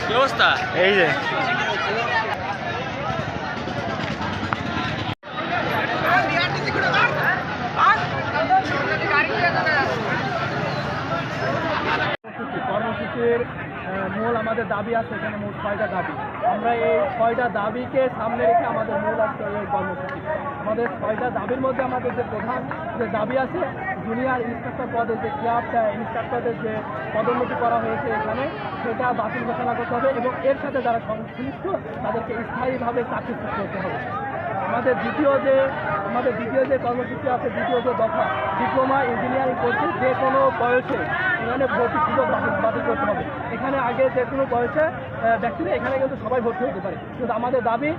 কি অবস্থা? এই যে কর্মসূচির মূল আমাদের দাবি আছে, এখানে মোট 6টা দাবি। আমরা এই 6টা দাবিকে সামনে রেখে আমাদের মূল আজকে এই কর্মসূচি। আমাদের 6টা দাবির মধ্যে আমাদের যে প্রধান যে দাবি আছে, জুনিয়র ইন্সট্রাক্টর পদে যে ক্লাব ইন্সট্রাক্টরদের যে পদোন্নতি করা হয়েছে এখানে, সেটা বাতিল ঘোষণা করতে হবে এবং এর সাথে যারা সংশ্লিষ্ট তাদেরকে স্থায়ীভাবে চাকরিচ্যুত করতে হবে। আমাদের দ্বিতীয় যে কর্মসূচি আছে, দ্বিতীয় যে দফা, ডিপ্লোমা ইঞ্জিনিয়ারিং কোর্সে যে কোনো বয়সে এখানে ভর্তি সুযোগ বাতিল করতে হবে। এখানে আগে যে কোনো বয়সে ব্যক্তিরা এখানে কিন্তু সবাই ভর্তি হতে পারে, কিন্তু আমাদের দাবি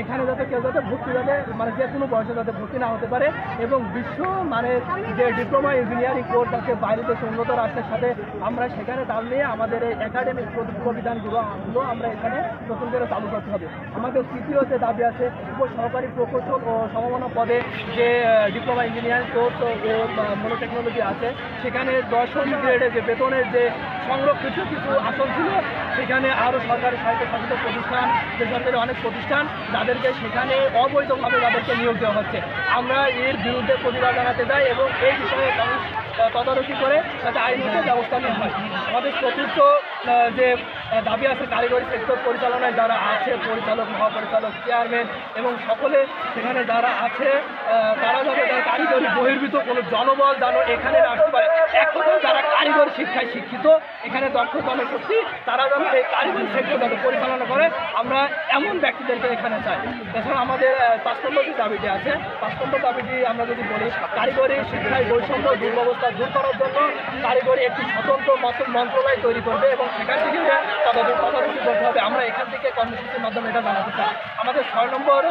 এখানে যাতে কেউ যাতে ভর্তি যাতে মানে যে কোনো বয়সে যাতে ভর্তি না হতে পারে এবং বিশ্ব মানে যে ডিপ্লোমা ইঞ্জিনিয়ারিং কোর্স আছে বাইরে দেশে উন্নত রাষ্ট্রের সাথে আমরা সেখানে তাল নিয়ে আমাদের এই একাডেমিক প্রবিধানগুলো আমরা এখানে নতুন করে চালু করতে হবে। আমাদের তৃতীয় যে দাবি আছে, উপসহকারী প্রকৌশল ও সমমান্য পদে যে ডিপ্লোমা ইঞ্জিনিয়ারিং কোর্স ও মনোটেকনোলজি আছে, সেখানে 10ম গ্রেডে যে বেতনের যে সংরক্ষিত কিছু আসন ছিল, সেখানে আরও সরকারি স্বায়ত্তশাসিত প্রতিষ্ঠান, বেসরকারি অনেক প্রতিষ্ঠান যাদেরকে সেখানে অবৈধভাবে যাদেরকে নিয়োগ দেওয়া হচ্ছে, আমরা এর বিরুদ্ধে প্রতিবাদ জানাতে চাই এবং এই বিষয়ে তদারকি করে যাতে আইনগত ব্যবস্থা নেওয়া হয়। আমাদের চতুর্থ যে দাবি আছে, কারিগরি সেক্টর পরিচালনায় যারা আছে, পরিচালক, মহাপরিচালক, চেয়ারম্যান এবং সকলে সেখানে যারা আছে, তারা যাতে কারিগরি বহির্ভূত কোনো জনবল যেন এখানে আসতে পারে। এখন যারা কারিগরি শিক্ষায় শিক্ষিত, এখানে দক্ষ জনশক্তি, তারা যেন এই কারিগরি সেক্টর যাতে পরিচালনা করে, আমরা এমন ব্যক্তিদেরকে এখানে চাই। এছাড়া আমাদের 5 নম্বর যে দাবিটি আছে, 5 নম্বর দাবিটি আমরা যদি বলি, কারিগরি শিক্ষায় বৈষম্য দুর্ব্যবস্থা দূর করার জন্য কারিগরি একটি স্বতন্ত্র মন্ত্রণালয় তৈরি করবে এবং সেখান থেকে তদারকি করতে হবে। আমরা এখান থেকে কর্মসূচির মাধ্যমে এটা জানাতে চাই। আমাদের 6 নম্বর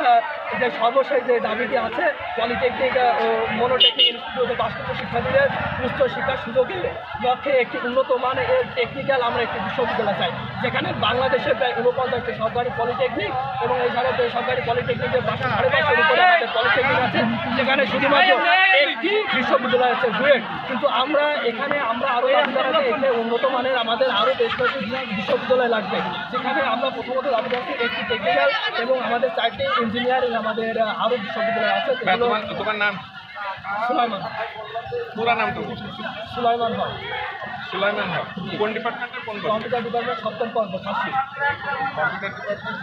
যে সর্বশেষ যে দাবিটি আছে, পলিটেকনিক ও মনোটেকনিক ইনস্টিটিউটে পাশকৃত শিক্ষার্থীদের উচ্চ শিক্ষার সুযোগের লক্ষ্যে একটি উন্নত মানের টেকনিক্যাল আমরা একটি বিশ্ববিদ্যালয় চাই, যেখানে বাংলাদেশের প্রায় 49টি সরকারি পলিটেকনিক এবং এই সারা সরকারি পলিটেকনিকের পাশে আমাদের পলিটেকনিক আছে, যেখানে শুধুমাত্র একটি বিশ্ববিদ্যালয় আছে, বুয়েট। কিন্তু আমরা আরও দাবি জানাতে এখানে উন্নত মানের আমাদের আরও বেশ কয়েকটি বিশ্ববিদ্যালয় লাগবে, যেখানে আমরা প্রথমত দাবি জানাচ্ছি একটি টেকনিক্যাল এবং আমাদের 4টি ইঞ্জিনিয়ারিং আমাদের আরও বিশ্ববিদ্যালয় আছে। তোমার নাম? সুলাইমান। পুরা নাম তো? সুলাইমান হক। সুলাইমান হক। কোন ডিপার্টমেন্টের? কোন কম্পিউটার ডিপার্টমেন্ট 7ম পর্ব, 80। Computer department.